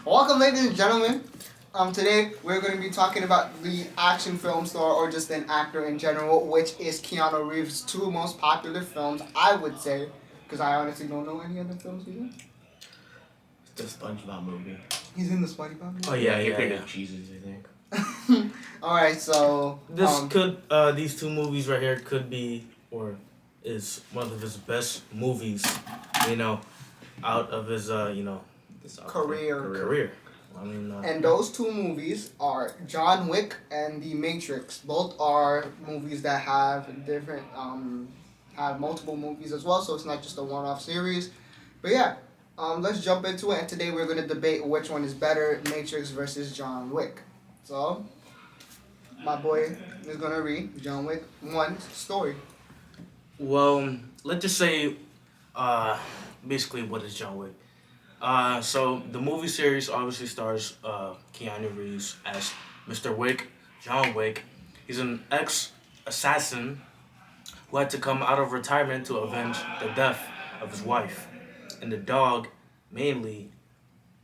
Welcome, ladies and gentlemen. Today we're going to be talking about the action film star or just an actor in general, which is Keanu Reeves' two most popular films, I would say, because I honestly don't know any other films he's in. The SpongeBob movie. He's in the SpongeBob movie? Oh yeah, he played Jesus, I think. Alright, so... These two movies right here could be, or is one of his best movies, out of his, career. I mean, and those two movies are John Wick and The Matrix. Both are movies that have different, have multiple movies as well, so it's not just a one-off series. But yeah, let's jump into it. And today we're going to debate which one is better, Matrix versus John Wick. So, my boy is going to read John Wick 1's story. Well, let's just say, basically, what is John Wick? So the movie series obviously stars Keanu Reeves as Mr. Wick, John Wick. He's an ex-assassin who had to come out of retirement to avenge the death of his wife and the dog, mainly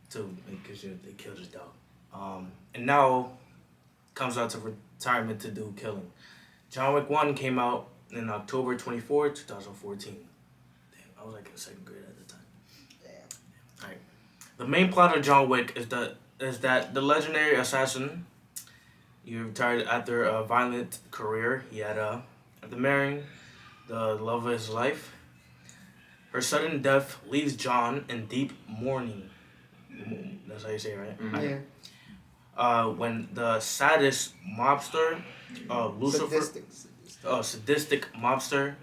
because they killed his dog. And now comes out to retirement to do killing. John Wick 1 came out in October 24, 2014. Damn, I was like in second grade at the time. Alright. The main plot of John Wick is that the legendary assassin, he retired after a violent career. He had after marrying the love of his life. Her sudden death leaves John in deep mourning. That's how you say it, right? Mm-hmm. Yeah. When the saddest mobster, sadistic mobster,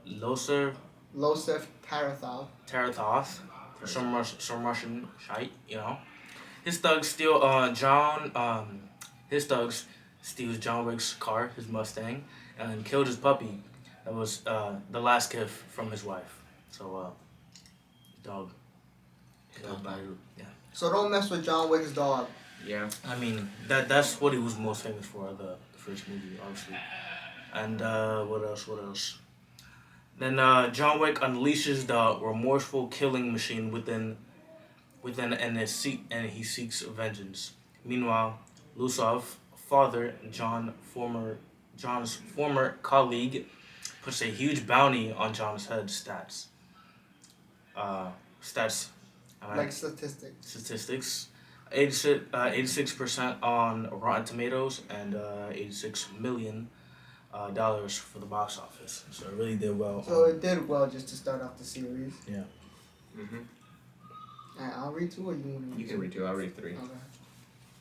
Losef Tarathoth, some Russian shite, His thugs steal steals John Wick's car, his Mustang, and killed his puppy. That was the last gift from his wife. So, dog. Yeah. So don't mess with John Wick's dog. Yeah. I mean, that's what he was most famous for, the first movie, obviously. And what else? Then John Wick unleashes the remorseful killing machine within and he seeks vengeance. Meanwhile, Lusov's father, John's former colleague, puts a huge bounty on John's head. Stats. Like statistics. 86% on Rotten Tomatoes and $86 million for the box office. So it really did well. So it did well just to start off the series. Yeah. Mhm. Alright, I'll read 2 or you want to read? You can read 2. I'll read 3. Okay.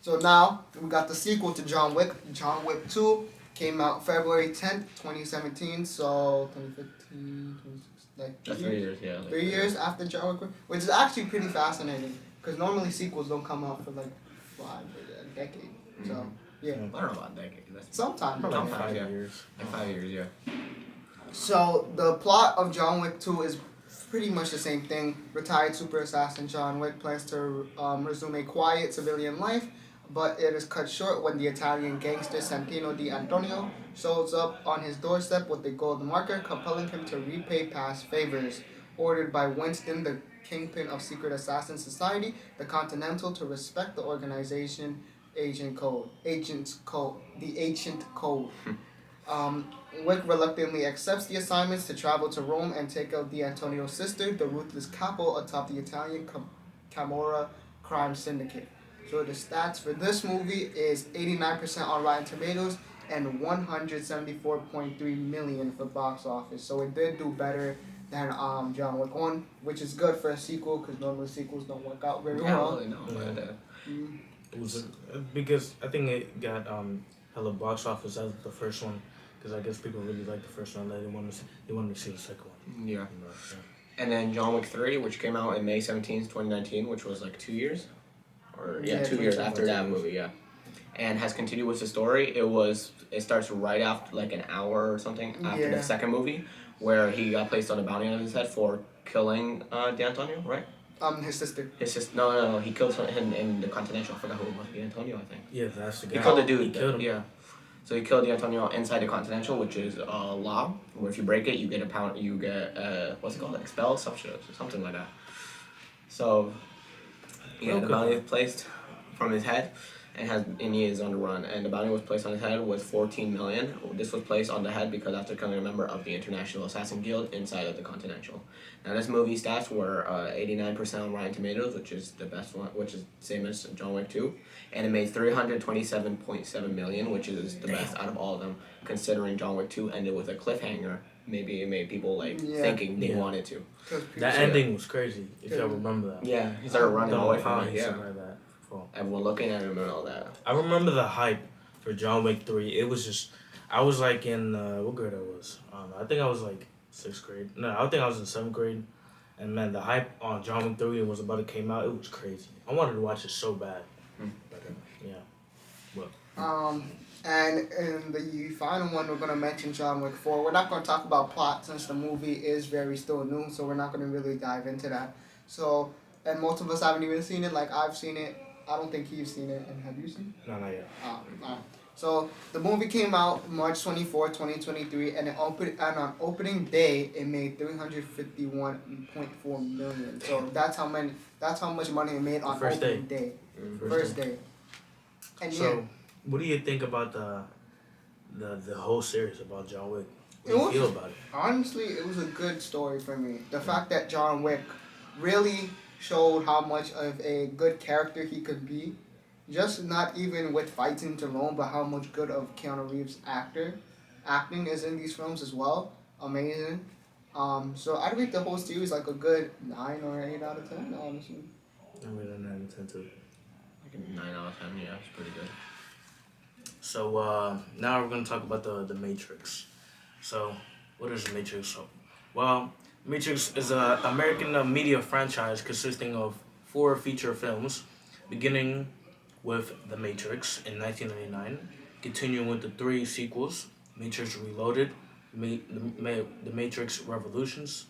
So now we got the sequel to John Wick. John Wick 2 came out February 10th, 2017. So 2015, 2016, like 3 years, yeah. 3 years after John Wick, which is actually pretty fascinating because normally sequels don't come out for like a decade. Mm-hmm. So yeah. I don't know about decade. Sometime. Probably Like 5 yeah. years. Like 5 years, yeah. So the plot of John Wick 2 is pretty much the same thing. Retired super assassin John Wick plans to resume a quiet civilian life, but it is cut short when the Italian gangster Santino Di Antonio shows up on his doorstep with a gold marker, compelling him to repay past favors. Ordered by Winston, the kingpin of secret assassin society, the Continental, to respect the organization Agent's Code. Wick reluctantly accepts the assignments to travel to Rome and take out Di Antonio's sister, the ruthless capo atop the Italian Camorra crime syndicate. So the stats for this movie is 89% on Rotten Tomatoes and 174.3 million for box office. So it did do better than John Wick 1, which is good for a sequel because normally sequels don't work out very well. Really know about that. It was because I think it got hella box office as the first one. Because I guess people really liked the first one. They wanted to see the second one. Yeah. And then John Wick 3, which came out in May 17th, 2019, which was like 2 years? Or 2 years after that movie, yeah. And has continued with the story. It starts right after, like an hour or something after the second movie, where he got placed on a bounty on his head for killing D'Antonio, right? His sister. His sister. No. He killed him in the Continental. I forgot who it was. D'Antonio, I think. Yeah, that's the guy. He killed the dude. He killed him. Yeah. So he killed D'Antonio inside the Continental, which is a law where if you break it, you get what's it called? Expelled, something like that. So Yeah, the bounty was placed from his head and he is on the run. And the bounty was placed on his head was 14 million. This was placed on the head because after becoming a member of the International Assassin Guild inside of the Continental. Now this movie stats were 89% on Rotten Tomatoes, which is the best one, which is same as John Wick 2, and it made 327.7 million, which is the best out of all of them, considering John Wick 2 ended with a cliffhanger. Maybe it made people thinking they wanted to. That ending was crazy. If y'all remember that. Yeah, he started running away from it. Yeah. Like that. Everyone looking at him and all that. I remember the hype for John Wick 3. It was just, I was like in, what grade I was? I don't know. I think I was like 6th grade. No, I think I was in 7th grade. And man, the hype on John Wick 3 was about to came out. It was crazy. I wanted to watch it so bad. But yeah. Well. And in the final one, we're going to mention John Wick 4. We're not going to talk about plot since the movie is very still new, so we're not going to really dive into that. So, and most of us haven't even seen it. Like, I've seen it. I don't think you've seen it. And have you seen it? No, not yet. So, the movie came out March 24, 2023, and on opening day, it made 351.4 million. So, that's how much money it made on opening day. First day. And so, what do you think about the whole series about John Wick? What do you feel about it? Honestly, it was a good story for me. The fact that John Wick really showed how much of a good character he could be. Just not even with fight scenes alone, but how much good of Keanu Reeves' acting is in these films as well. Amazing. So I'd rate the whole series like a good 9 or 8 out of 10, honestly. I rate a 9 out of 10 too. Like a 9 out of 10, yeah, it's pretty good. So now we're going to talk about the Matrix. So what is the Matrix? Well, Matrix is an American media franchise consisting of 4 feature films, beginning with The Matrix in 1999, continuing with the 3 sequels, Matrix Reloaded, The Matrix Revolutions,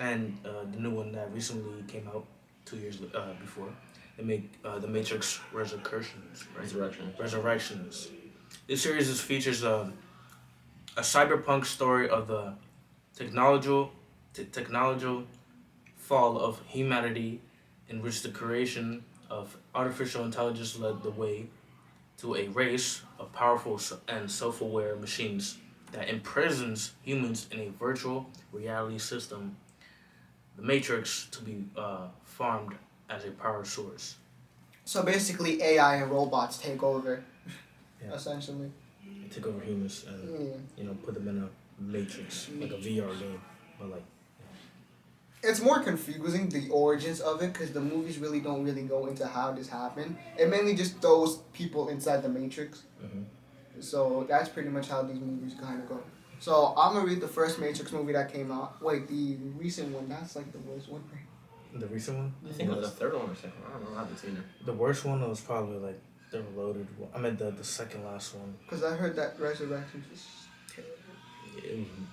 and the new one that recently came out 2 years before, The Matrix Resurrections. This series features a cyberpunk story of the technological fall of humanity, in which the creation of artificial intelligence led the way to a race of powerful and self-aware machines that imprisons humans in a virtual reality system, the Matrix, to be farmed as a power source. So basically, AI and robots take over, essentially. They take over humans and put them in a matrix, like a VR game, but like. It's more confusing, the origins of it, because the movies really don't go into how this happened. It mainly just throws people inside the Matrix. So that's pretty much how these movies kind of go. So I'm going to read the first Matrix movie that came out. Wait, the recent one, that's like the worst one. The recent one? I think it was the third one or second one. I don't know, I haven't seen it. The worst one was probably like the Reloaded one. I mean the second last one. Because I heard that Resurrection was terrible.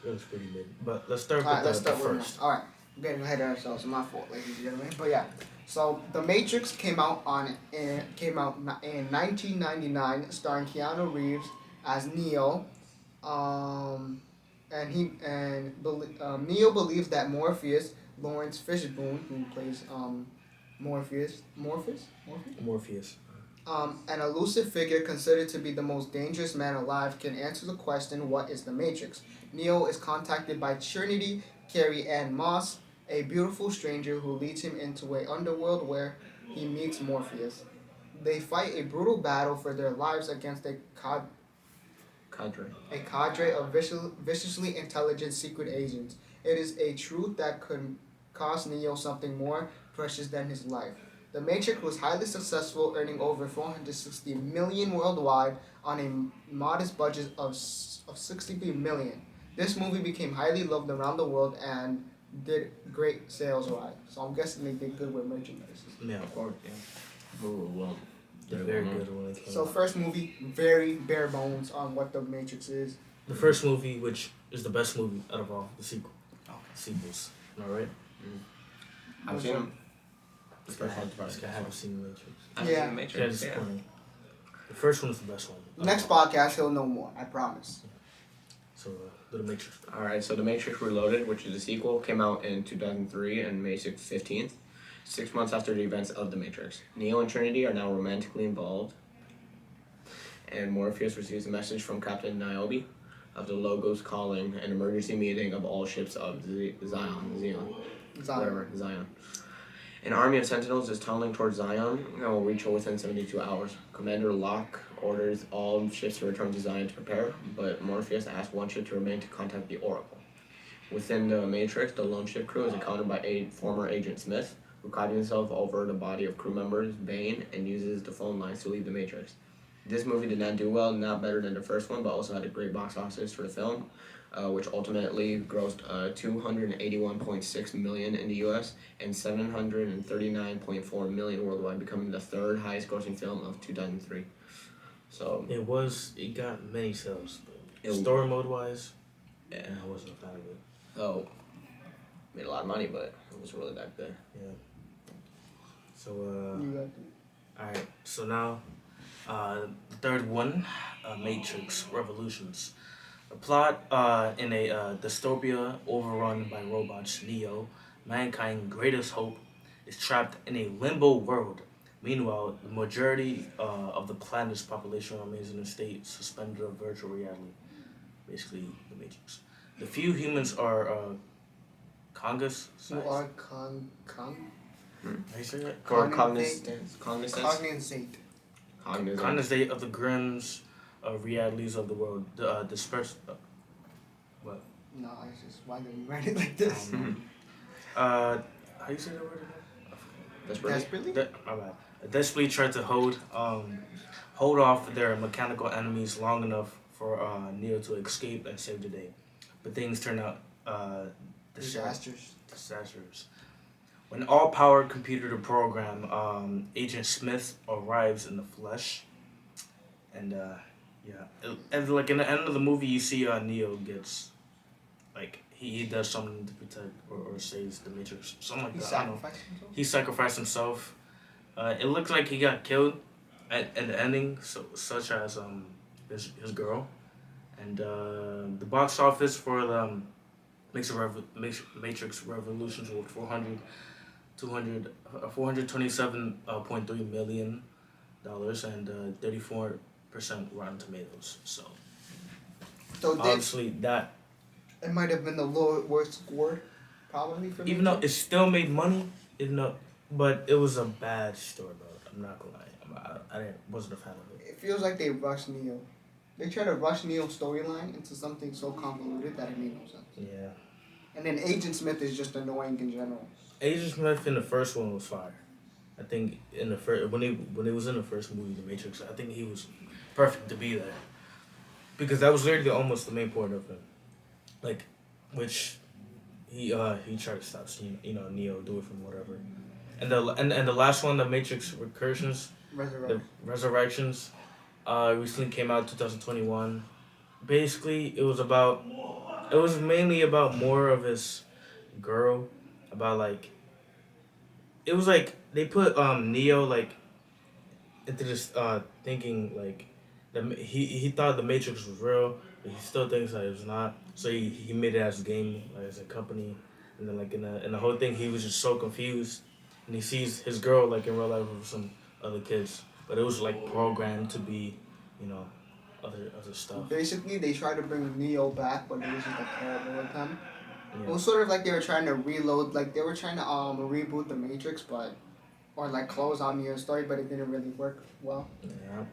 It was pretty good. But let's start with the first. Alright. We're getting ahead of ourselves. It's my fault, ladies and gentlemen. But yeah, so The Matrix came out in 1999, starring Keanu Reeves as Neo. Neo believes that Morpheus, Lawrence Fishburne, who plays Morpheus, an elusive figure considered to be the most dangerous man alive, can answer the question, what is the Matrix? Neo is contacted by Trinity Carrie Ann Moss, a beautiful stranger who leads him into an underworld where he meets Morpheus. They fight a brutal battle for their lives against a cadre of viciously intelligent secret agents. It is a truth that could cost Neo something more precious than his life. The Matrix was highly successful, earning over $460 million worldwide on a modest budget of $63 million. This movie became highly loved around the world and did great sales wise. So I'm guessing they did good with merchandise. Yeah, of course, yeah. Well, very good when it came out. First movie, very bare bones on what the Matrix is. The first movie, which is the best movie out of all the sequels. Am I right? I've seen them. This guy haven't seen the Matrix. I've seen the Matrix. Yeah. The first one is the best one. Next podcast, he'll know more. I promise. So, The Matrix. Alright, so The Matrix Reloaded, which is a sequel, came out in 2003 on May 15th. 6 months after the events of The Matrix. Neo and Trinity are now romantically involved, and Morpheus receives a message from Captain Niobe of the Logos calling an emergency meeting of all ships of Zion. Whatever, Zion. An army of Sentinels is tunneling towards Zion and will reach it within 72 hours. Commander Locke orders all ships to return to Zion to prepare, but Morpheus asks one ship to remain to contact the Oracle. Within the Matrix, the lone ship crew is encountered by former Agent Smith, who copies himself over the body of crew members Bane and uses the phone lines to leave the Matrix. This movie did not do well, not better than the first one, but also had a great box office for the film, which ultimately grossed $281.6 million in the U.S. and $739.4 million worldwide, becoming the third highest grossing film of 2003. So it got many sales, but story mode wise, yeah, I wasn't a fan of it. Oh, made a lot of money, but it was really that good. Yeah. So alright. So now, the third one, Matrix Revolutions. The plot in a dystopia overrun by robots, Neo, mankind's greatest hope, is trapped in a limbo world. Meanwhile, the majority of the planet's population remains in a state suspended of virtual reality, basically the Matrix. The few humans are Congus. You are con. How you say that? For Cognizant. cognizance. Cognizate of the grims realities of the world. Disperse. What? No, I just why did you write it like this? How you say that word again? Desperately. My bad. Desperately tried to hold off their mechanical enemies long enough for Neo to escape and save the day, but things turn out disastrous. When all-powered computer to program, Agent Smith arrives in the flesh, and and like in the end of the movie, you see Neo gets like he does something to protect or saves the Matrix, something like that. I don't know. He sacrificed himself. It looks like he got killed at the ending, such as his girl, and the box office for the Matrix Revolutions were $427.3 million and 34% Rotten Tomatoes. So obviously that it might have been the worst score, probably for even though it still made money, but it was a bad story, bro. I'm not gonna lie, I wasn't a fan of it. It feels like they rushed Neo. They tried to rush Neo's storyline into something so convoluted that it made no sense. Yeah. And then Agent Smith is just annoying in general. Agent Smith in the first one was fire. I think in the first when he was in the first movie, The Matrix, I think he was perfect to be there, because that was literally almost the main point of him, like, which he tried to stop Neo do it from whatever, and the last one, The Matrix the Resurrections, recently came out 2021. Basically, it was mainly about more of his girl, about like, it was like they put Neo like into this thinking like he thought the Matrix was real, but he still thinks that it was not. So he made it as a game, like as a company, and then like in the whole thing he was just so confused, and he sees his girl like in real life with some other kids, but it was like programmed to be, other stuff. Basically, they tried to bring Neo back, but it was just a terrible attempt. Yeah. It was sort of like they were trying to reload, like they were trying to reboot the Matrix, or like close on Neo's story, but it didn't really work well. Yeah.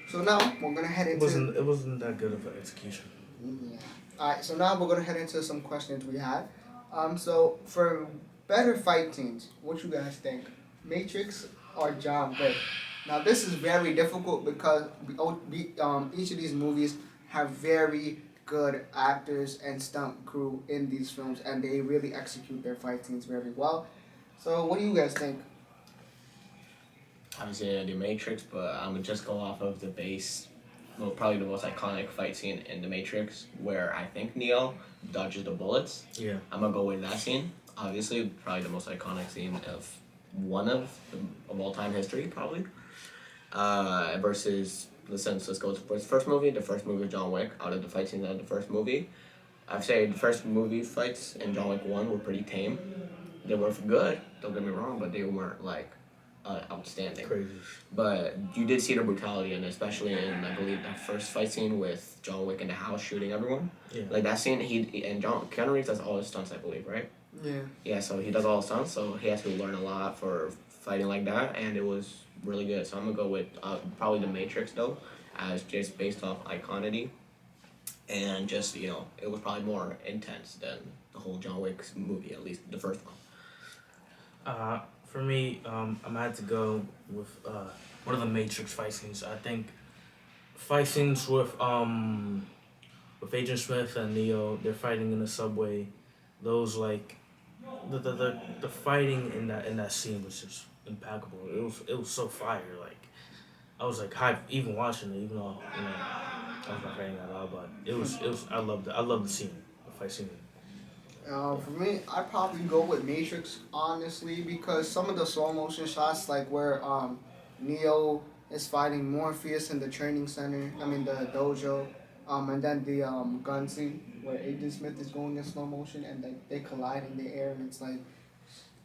So now we're gonna head into. It wasn't that good of an execution. Yeah. Alright, so now we're gonna head into some questions we had. So for better fight scenes, what you guys think? Matrix or John Wick? Now this is very difficult because each of these movies have very good actors and stunt crew in these films, and they really execute their fight scenes very well. So what do you guys think? Obviously, The Matrix, but I'm gonna just go off of the base. Well, probably the most iconic fight scene in The Matrix, where I think Neo dodges the bullets. Yeah. I'm gonna go with that scene. Obviously, probably the most iconic scene of all time history, probably. Versus let's go to the first movie. The first movie of John Wick. Out of the fight scenes of the first movie, I'd say the first movie fights in John Wick 1 were pretty tame. They were good. Don't get me wrong, but they weren't like outstanding. Crazy. But you did see the brutality, and especially in I believe that first fight scene with John Wick in the house shooting everyone. Yeah. Like that scene, Keanu Reeves does all his stunts, I believe, right? Yeah. Yeah, so he does all his stunts, so he has to learn a lot for fighting like that, and it was really good. So I'm gonna go with probably The Matrix though, as just based off iconity, and just it was probably more intense than the whole John Wick movie, at least the first one. For me, I'm gonna have to go with one of the Matrix fight scenes. I think fight scenes with Agent Smith and Neo, they're fighting in the subway. Those like the fighting in that scene was just impeccable. It was so fire. Like I was like hyped even watching it, even though I was not fighting at all. But it was I loved it. I loved the scene, the fight scene. For me, I'd probably go with Matrix, honestly, because some of the slow motion shots, like where Neo is fighting Morpheus in the training center, the dojo, and then the gun scene where Agent Smith is going in slow motion and they collide in the air, and it's like,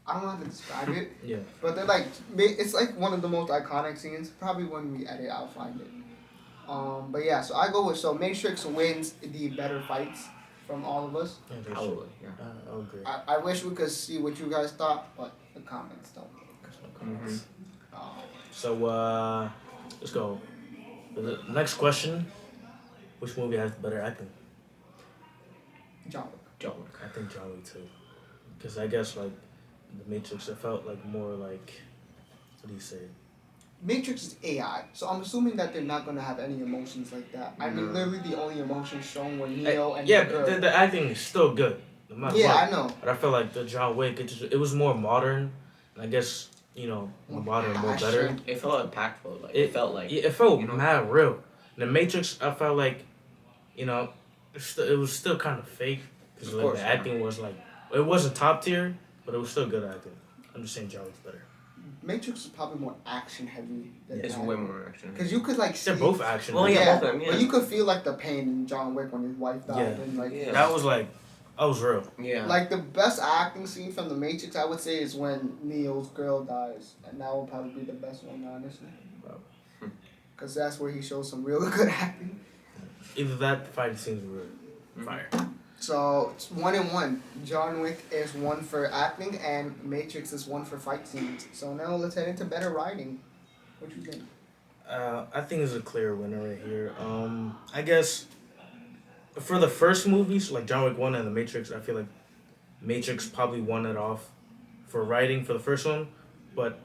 I don't know how to describe it, Yeah. but they're like, it's like one of the most iconic scenes. Probably when we edit, I'll find it. But yeah, so I go with, so Matrix wins the better fights from all of us. Yeah, Probably, yeah. I agree. I wish we could see what you guys thought, but the comments don't work. Mm-hmm. So let's go. The next question: which movie has better acting? John Wick. John Wick. I think John Wick too, because I guess like the Matrix, it felt like more like, what do you say? Matrix is AI, so I'm assuming that they're not gonna have any emotions like that. Literally the only emotions shown were Neo and yeah, the girl. but the acting is still good. No matter Yeah, what. I know. But I feel like the John Wick, it was more modern. And I guess more modern, more better. It felt impactful. Like it felt like it felt mad real. The Matrix, I felt like, it was still kind of fake because like, the acting was like, it wasn't top tier, but it was still good acting. I'm just saying John Wick's better. Matrix is probably more action heavy than it's that. way more action. Because you could like see. They're both action. Well, yeah, both of them. Yeah. But you could feel like the pain in John Wick when his wife died, and like that was like, that was real. Yeah. Like the best acting scene from the Matrix, I would say, is when Neo's girl dies, and that will probably be the best one, honestly. Because that's where he shows some real good acting. Either that, the fighting scenes were fire. So it's 1-1. John Wick is 1 for acting, and Matrix is 1 for fight scenes. So now let's head into better writing. What you think? I think it's a clear winner right here. I guess for the first movies, like John Wick 1 and The Matrix, I feel like Matrix probably won it off for writing for the first one, but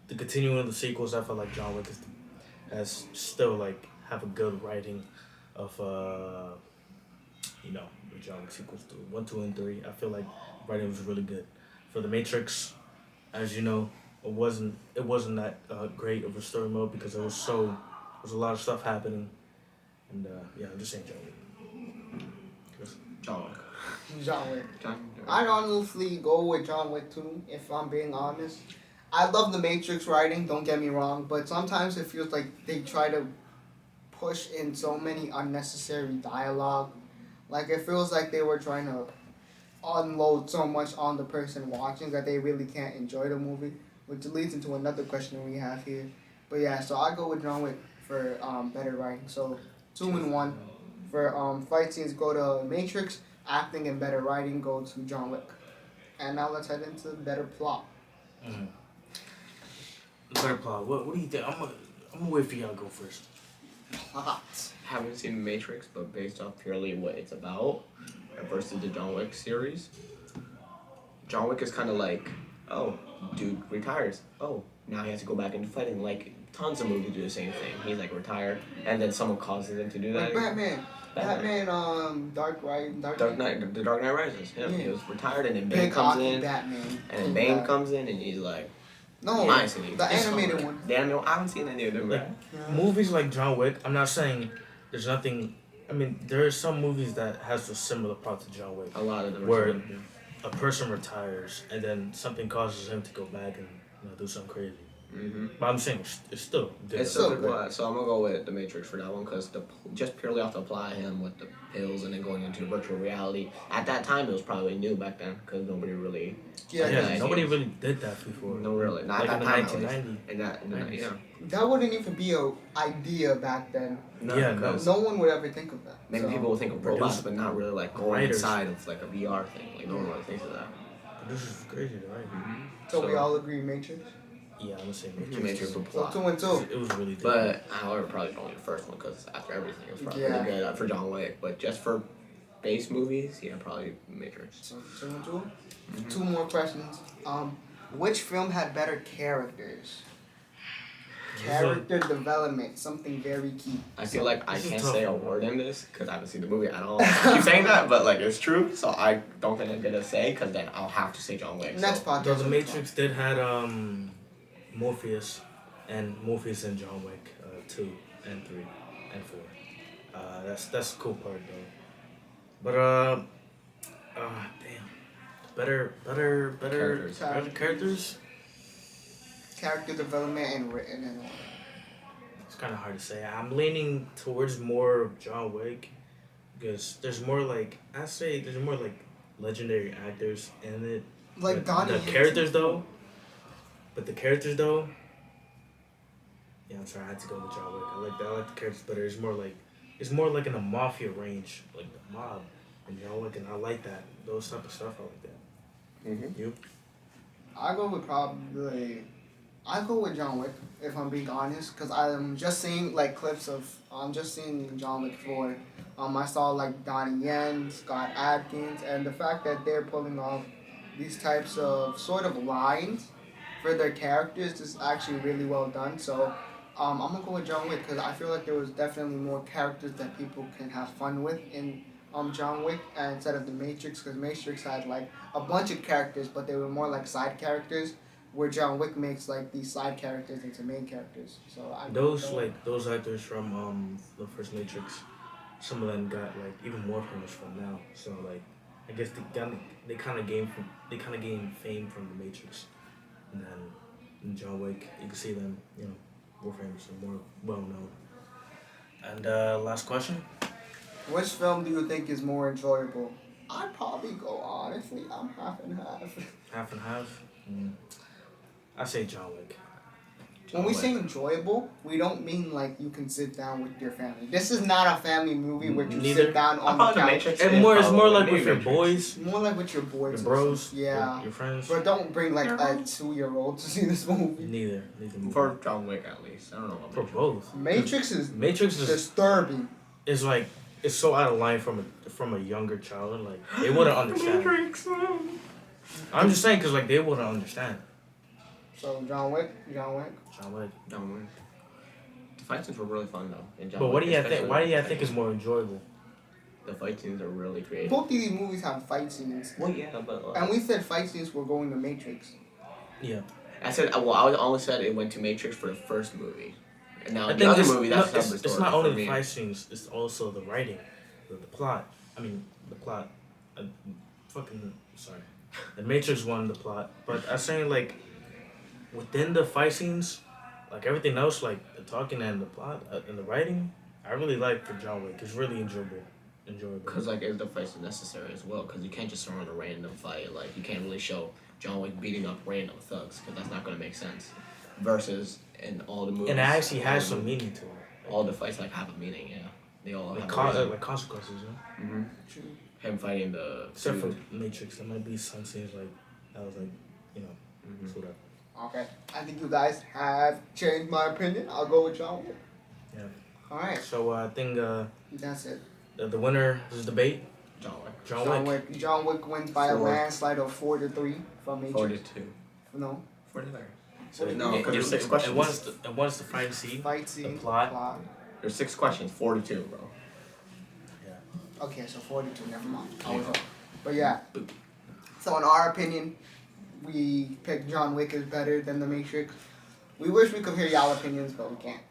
the continuing of the sequels, I feel like John Wick has still like have a good writing of the John Wick sequels to 1, 2, and 3. I feel like writing was really good. For The Matrix, as you know, it wasn't that great of a story mode because there was a lot of stuff happening, and I'm just saying John Wick. John Wick. John Wick. I'd honestly go with John Wick too, if I'm being honest. I love the Matrix writing, don't get me wrong, but sometimes it feels like they try to push in so many unnecessary dialogue. Like it feels like they were trying to unload so much on the person watching that they really can't enjoy the movie, which leads into another question we have here. But yeah, so I go with John Wick for better writing. So 2-1 for fight scenes go to Matrix, acting and better writing go to John Wick. And now let's head into better plot. Better plot. What do you think? I'm gonna wait for y'all to go first. Plot. Haven't seen Matrix, but based off purely what it's about versus the John Wick series, John Wick is kind of like, oh, dude retires. Oh, now he has to go back into fighting. Like tons of movies do the same thing. He's like retired, and then someone causes him to do that. Like Batman, Dark Knight. The Dark Knight Rises. Yeah, he was retired, and then Bane Big comes hockey in, Batman. and then Bane comes in, and he's like, no, I ain't seen it. the animated one. The animated, I haven't seen any of them. Like movies like John Wick, I'm not saying there's nothing. I mean, there are some movies that has a similar plot to John Wick. A lot of them. Where a person retires and then something causes him to go back and do something crazy. But I'm saying it's still good. It's still good. So I'm gonna go with The Matrix for that one because just purely off the apply him with the pills and then going into virtual reality. At that time, it was probably new back then because nobody really. Yeah, nobody really did that before. No, really, not like at in that time. 1990. Yeah. That wouldn't even be a idea back then. No, Yeah, because no one would ever think of that. maybe people will think of robots, but not really like going inside of like a VR thing. Like no one really thinks of that. This is crazy, right? So we all agree Matrix? Yeah, I'm gonna say Matrix for So plot. 2 and 2. It was really good. But however, probably only the first one because after everything, it was probably really good for John Wick. But just for base movies, yeah, probably Matrix. So 2 and 2. 2 more questions. Which film had better characters? Character development, something very key. I feel like I can't say a word in this because I haven't seen the movie at all. I keep saying that, but like it's true, so I don't think I'm gonna say because then I'll have to say John Wick. Next podcast. The Matrix did had Morpheus and John Wick 2 and 3 and 4. That's the cool part though. But damn, better characters. Character development and written and all. It's kind of hard to say. I'm leaning towards more of John Wick because there's more like legendary actors in it. Like Donnie. The characters though. Yeah, I'm sorry. I had to go with John Wick. I like the characters better. It's more like in a mafia range, like the mob, and John Wick, and I like that. Those type of stuff, I like that. You? I go with John Wick, if I'm being honest, because I'm just seeing like clips of just seeing John Wick 4. I saw like Donnie Yen, Scott Adkins, and the fact that they're pulling off these types of sort of lines for their characters is actually really well done. So I'm gonna go with John Wick because I feel like there was definitely more characters that people can have fun with in John Wick instead of the Matrix, because Matrix had like a bunch of characters, but they were more like side characters. Where John Wick makes like these side characters into main characters. So those actors from the first Matrix, some of them got like even more famous from now. So like I guess they kind of gained fame from the Matrix, and then in John Wick you can see them more famous and more well known. And last question. Which film do you think is more enjoyable? I'd probably go honestly. I'm half and half. Half and half. I say John Wick. When we say enjoyable, we don't mean like you can sit down with your family. This is not a family movie where you sit down on the couch. It's more like with your boys. More like with your boys. Your bros. Yeah. Your friends. But don't bring like a 2-year-old to see this movie. Neither movie. For John Wick at least. I don't know about for both. Matrix is disturbing. It's like it's so out of line from a younger child. Like they wouldn't understand. I'm just saying because like they wouldn't understand. So John Wick. The fight scenes were really fun though. But what do you think? Why do you think it's more enjoyable? The fight scenes are really creative. Both of these movies have fight scenes. Well, yeah, but and we said fight scenes were going to Matrix. Yeah. I only said it went to Matrix for the first movie. And now the other movie, that's a separate story. It's not only the fight scenes; it's also the writing, the plot. I mean, the plot. Sorry. The Matrix won the plot, but I'm saying like. Within the fight scenes, like everything else, like the talking and the plot and the writing, I really like for John Wick. It's really enjoyable. Because like the fights are necessary as well. Because you can't just throw in a random fight. Like you can't really show John Wick beating up random thugs because that's not gonna make sense. Versus in all the movies. And it actually has some meaning to it. All the fights like have a meaning. Yeah, they all have like consequences. Yeah. True. Him fighting the. Except for Matrix, there might be some scenes like that was like, sort of. Okay, I think you guys have changed my opinion. I'll go with John Wick. Yeah. All right. So I think that's it. The winner is debate. John Wick. John Wick. John Wick wins by a landslide of 4-3 from Matrix. 4-2. No. 4-3. So no, because there's 6 questions. And one's the fight scene. The plot. There's 6 questions. 4-2, bro. Yeah. Okay, so 42. Never mind. I was wrong. But yeah. So in our opinion, we picked John Wick is better than The Matrix. We wish we could hear y'all opinions, but we can't.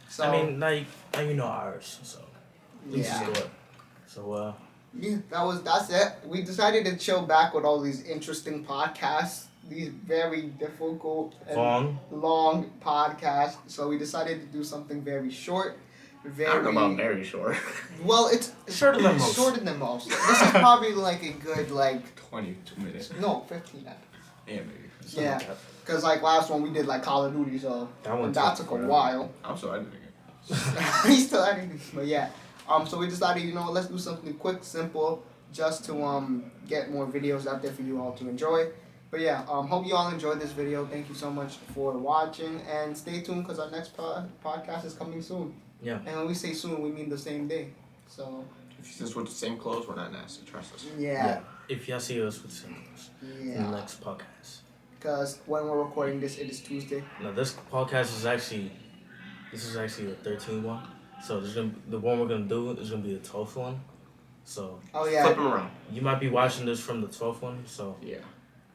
So I mean, now you know ours, so yeah. So yeah, that's it. We decided to chill back with all these interesting podcasts these very difficult and long podcasts. So we decided to do something very short. I don't know about very short. Well, it's shorter than most. Shorter than most. This is probably like a good 22 minutes. No, 15. Yeah, maybe. Yeah, because like last one we did like Call of Duty, so that took a while. I'm still editing it. He's still editing, but yeah. So we decided, let's do something quick, simple, just to get more videos out there for you all to enjoy. But yeah, hope you all enjoyed this video. Thank you so much for watching, and stay tuned because our next podcast is coming soon. Yeah. And when we say soon, we mean the same day. So. If you see us with the same clothes, we're not nasty. Trust us. Yeah. If y'all see us with the same clothes. Yeah. In the next podcast. Because when we're recording this, it is Tuesday. No, this podcast is actually the 13th one. So the one we're gonna do is gonna be the 12th one. So. Oh yeah. Flip them around. You might be watching this from the 12th one, so. Yeah.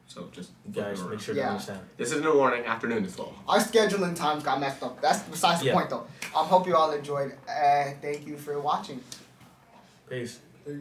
So just guys, make sure to understand. This isn't a warning. Afternoon is fall. Our scheduling times got messed up. That's besides the point, though. Hope you all enjoyed. Thank you for watching. Peace.